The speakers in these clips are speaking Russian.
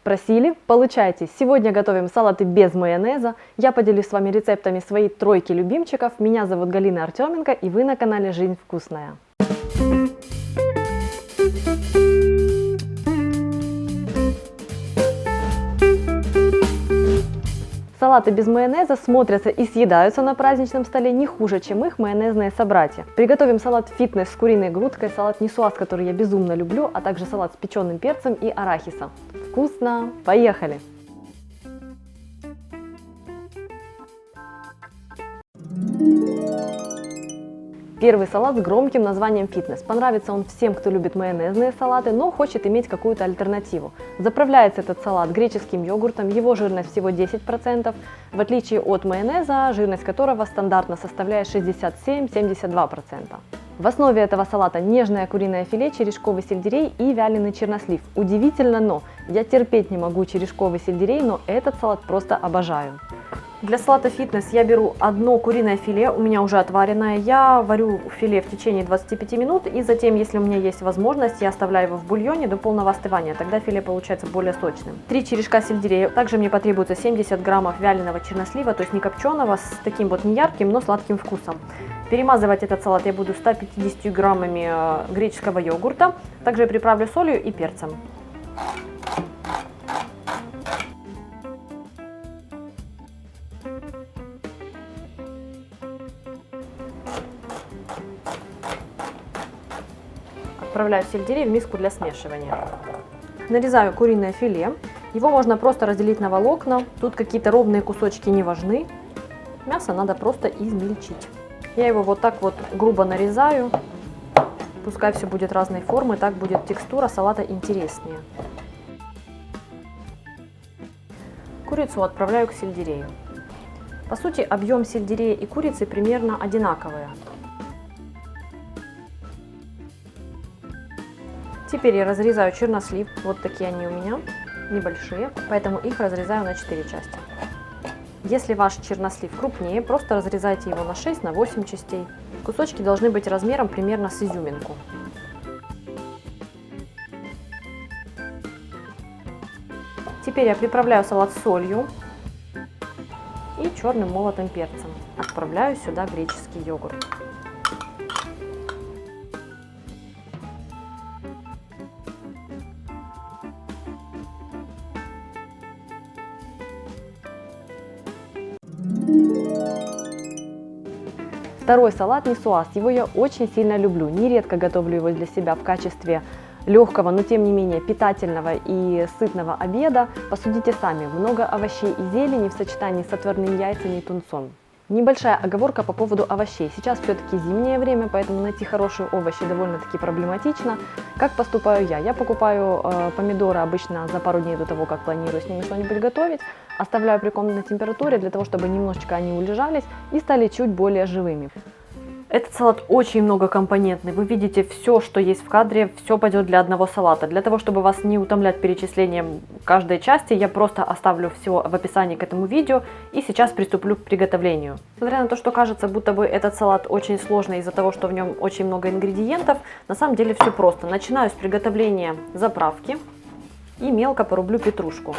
Просили? Получайте! Сегодня готовим салаты без майонеза. Я поделюсь с вами рецептами своей тройки любимчиков. Меня зовут Галина Артеменко, и вы на канале Жизнь вкусная. Салаты без майонеза смотрятся и съедаются на праздничном столе не хуже, чем их майонезные собратья. Приготовим салат фитнес с куриной грудкой, салат нисуаз, который я безумно люблю, а также салат с печеным перцем и арахисом. Вкусно! Поехали! Первый салат с громким названием фитнес. Понравится он всем, кто любит майонезные салаты, но хочет иметь какую-то альтернативу. Заправляется этот салат греческим йогуртом, его жирность всего 10%, в отличие от майонеза, жирность которого стандартно составляет 67-72%. В основе этого салата нежное куриное филе, черешковый сельдерей и вяленый чернослив. Удивительно, но я терпеть не могу черешковый сельдерей, но этот салат просто обожаю. Для салата фитнес я беру одно куриное филе, у меня уже отваренное. Я варю филе в течение 25 минут, и затем, если у меня есть возможность, я оставляю его в бульоне до полного остывания, тогда филе получается более сочным. 3 черешка сельдерея, также мне потребуется 70 граммов вяленого чернослива, то есть не копченого, с таким вот неярким, но сладким вкусом. Перемазывать этот салат я буду 150 граммами греческого йогурта, также я приправлю солью и перцем. Отправляю сельдерей в миску для смешивания. Нарезаю куриное филе. Его можно просто разделить на волокна. Тут какие-то ровные кусочки не важны. Мясо надо просто измельчить. Я его вот так вот грубо нарезаю. Пускай все будет разной формы, так будет текстура салата интереснее. Курицу отправляю к сельдерею. По сути, объем сельдерея и курицы примерно одинаковые. Теперь я разрезаю чернослив, вот такие они у меня, небольшие, поэтому их разрезаю на 4 части. Если ваш чернослив крупнее, просто разрезайте его на 6-8 частей. Кусочки должны быть размером примерно с изюминку. Теперь я приправляю салат солью и черным молотым перцем. Отправляю сюда греческий йогурт. Второй салат нисуаз. Его я очень сильно люблю. Нередко готовлю его для себя в качестве легкого, но тем не менее питательного и сытного обеда. Посудите сами. Много овощей и зелени в сочетании с отварными яйцами и тунцом. Небольшая оговорка по поводу овощей. Сейчас все-таки зимнее время, поэтому найти хорошие овощи довольно-таки проблематично. Как поступаю я? Я покупаю помидоры обычно за пару дней до того, как планирую с ними что-нибудь готовить. Оставляю при комнатной температуре для того, чтобы немножечко они улежались и стали чуть более живыми. Этот салат очень многокомпонентный. Вы видите все, что есть в кадре, все пойдет для одного салата. Для того, чтобы вас не утомлять перечислением каждой части, я просто оставлю все в описании к этому видео и сейчас приступлю к приготовлению. Несмотря на то, что кажется, будто бы этот салат очень сложный из-за того, что в нем очень много ингредиентов, на самом деле все просто. Начинаю с приготовления заправки и мелко порублю петрушку.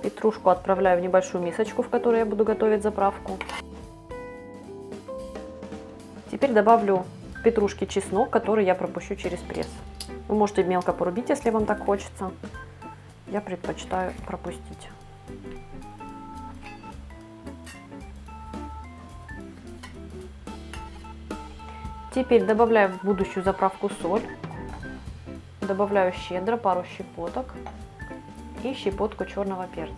Петрушку отправляю в небольшую мисочку, в которой я буду готовить заправку. Теперь добавлю петрушки чеснок, который я пропущу через пресс. Вы можете мелко порубить, если вам так хочется. Я предпочитаю пропустить. Теперь добавляю в будущую заправку соль. Добавляю щедро пару щепоток и щепотку черного перца.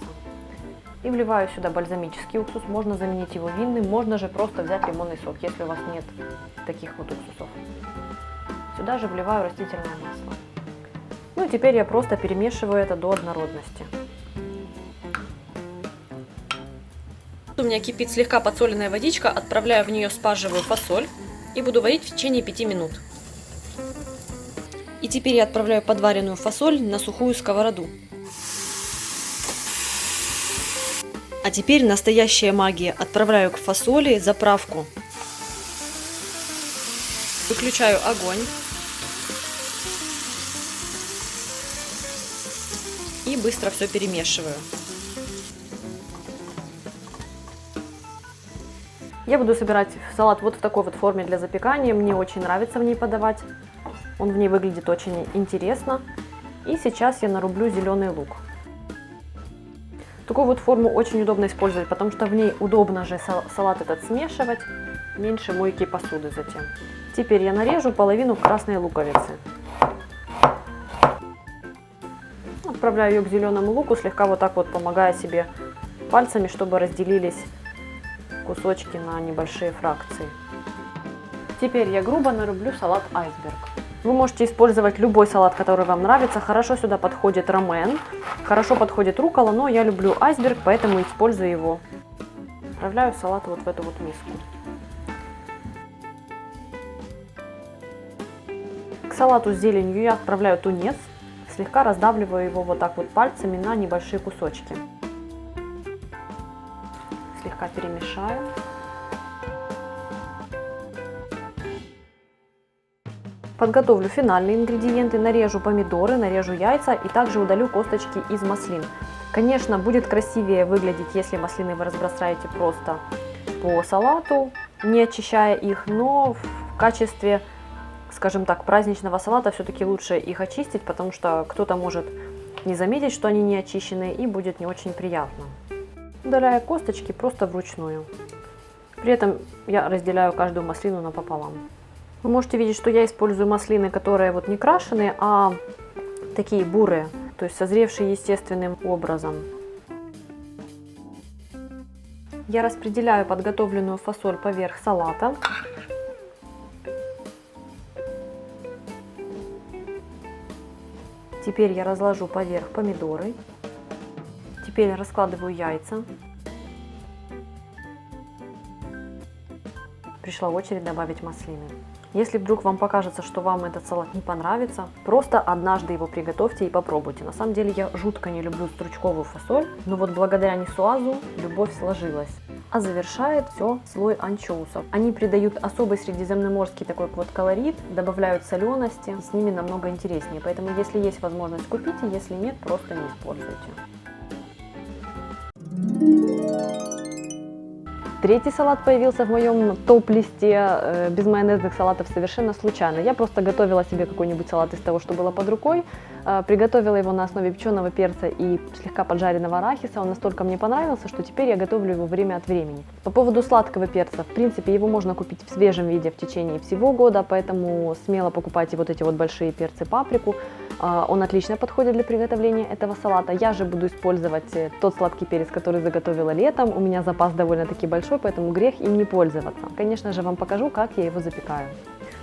И вливаю сюда бальзамический уксус, можно заменить его винным, можно же просто взять лимонный сок, если у вас нет таких вот уксусов. Сюда же вливаю растительное масло. Ну и теперь я просто перемешиваю это до однородности. У меня кипит слегка подсоленная водичка, отправляю в нее спаржевую фасоль и буду варить в течение 5 минут. И теперь я отправляю подваренную фасоль на сухую сковороду. А теперь настоящая магия. Отправляю к фасоли заправку. Выключаю огонь. и быстро все перемешиваю. Я буду собирать салат вот в такой вот форме для запекания. Мне очень нравится в ней подавать. Он в ней выглядит очень интересно. И сейчас я нарублю зеленый лук. Такую вот форму очень удобно использовать, потому что в ней удобно же салат этот смешивать. Меньше мойки посуды затем. Теперь я нарежу половину красной луковицы. Отправляю ее к зеленому луку, слегка вот так вот помогая себе пальцами, чтобы разделились кусочки на небольшие фракции. Теперь я грубо нарублю салат айсберг. Вы можете использовать любой салат, который вам нравится. Хорошо сюда подходит ромен, хорошо подходит руккола, но я люблю айсберг, поэтому использую его. Отправляю салат вот в эту вот миску. К салату с зеленью я отправляю тунец, слегка раздавливаю его вот так вот пальцами на небольшие кусочки. Слегка перемешаю. Подготовлю финальные ингредиенты, нарежу помидоры, нарежу яйца и также удалю косточки из маслин. Конечно, будет красивее выглядеть, если маслины вы разбросаете просто по салату, не очищая их, но в качестве, скажем так, праздничного салата все-таки лучше их очистить, потому что кто-то может не заметить, что они не очищены, и будет не очень приятно. Удаляю косточки просто вручную. При этом я разделяю каждую маслину напополам. Вы можете видеть, что я использую маслины, которые вот не крашеные, а такие бурые, то есть созревшие естественным образом. Я распределяю подготовленную фасоль поверх салата. Теперь я разложу поверх помидоры. Теперь раскладываю яйца. Пришла очередь добавить маслины. Если вдруг вам покажется, что вам этот салат не понравится, просто однажды его приготовьте и попробуйте. На самом деле я жутко не люблю стручковую фасоль, но вот благодаря нисуазу любовь сложилась. А завершает все слой анчоусов. Они придают особый средиземноморский такой вот колорит, добавляют солености, и с ними намного интереснее. Поэтому если есть возможность, купите, если нет, просто не используйте. Третий салат появился в моем топ-листе безмайонезных салатов совершенно случайно. Я просто готовила себе какой-нибудь салат из того, что было под рукой. Приготовила его на основе печеного перца и слегка поджаренного арахиса. Он настолько мне понравился, что теперь я готовлю его время от времени. По поводу сладкого перца, в принципе, его можно купить в свежем виде в течение всего года, поэтому смело покупайте вот эти вот большие перцы, паприку. Он отлично подходит для приготовления этого салата. Я же буду использовать тот сладкий перец, который заготовила летом. У меня запас довольно-таки большой, поэтому грех им не пользоваться. Конечно же, вам покажу, как я его запекаю.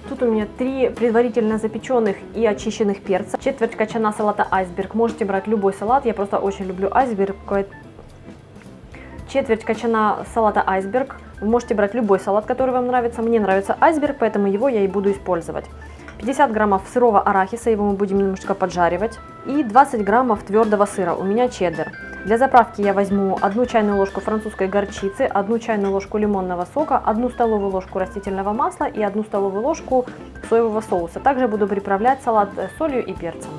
Тут у меня 3 предварительно запеченных и очищенных перца, четверть кочана салата айсберг. Можете брать любой салат, я просто очень люблю айсберг. Четверть кочана салата айсберг. Вы можете брать любой салат, который вам нравится. Мне нравится айсберг, поэтому его я и буду использовать. 50 граммов сырого арахиса, его мы будем немножко поджаривать. И 20 граммов твердого сыра, у меня чеддер. Для заправки я возьму 1 чайную ложку французской горчицы, 1 чайную ложку лимонного сока, 1 столовую ложку растительного масла и 1 столовую ложку соевого соуса. Также буду приправлять салат солью и перцем.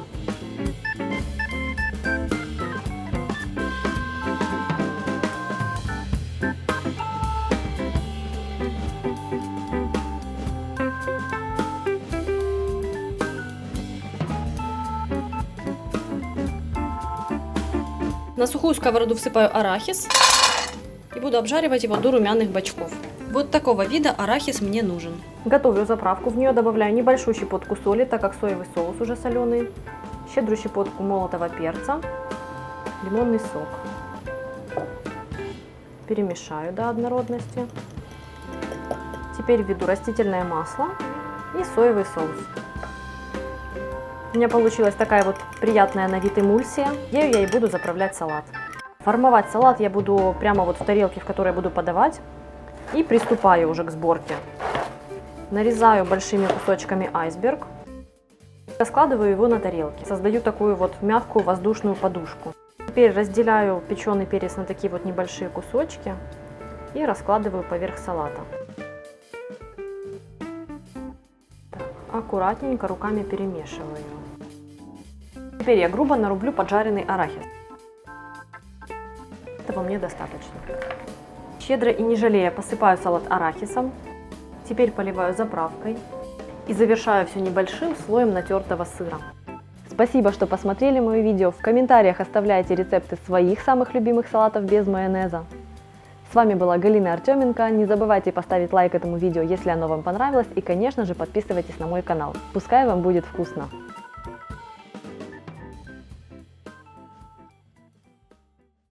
На сухую сковороду всыпаю арахис и буду обжаривать его до румяных бочков. Вот такого вида арахис мне нужен. Готовлю заправку, в нее добавляю небольшую щепотку соли, так как соевый соус уже соленый, щедрую щепотку молотого перца, лимонный сок. Перемешаю до однородности. Теперь введу растительное масло и соевый соус. У меня получилась такая вот приятная на вид эмульсия. Ею я и буду заправлять салат. Формовать салат я буду прямо вот в тарелке, в которой буду подавать. И приступаю уже к сборке. Нарезаю большими кусочками айсберг. Раскладываю его на тарелке. Создаю такую вот мягкую воздушную подушку. Теперь разделяю печеный перец на такие вот небольшие кусочки и раскладываю поверх салата. Так, аккуратненько руками перемешиваю. Теперь я грубо нарублю поджаренный арахис. Этого мне достаточно. Щедро и не жалея посыпаю салат арахисом. Теперь поливаю заправкой и завершаю все небольшим слоем натертого сыра. Спасибо, что посмотрели мое видео. В комментариях оставляйте рецепты своих самых любимых салатов без майонеза. С вами была Галина Артеменко. Не забывайте поставить лайк этому видео, если оно вам понравилось. И, конечно же, подписывайтесь на мой канал. Пускай вам будет вкусно!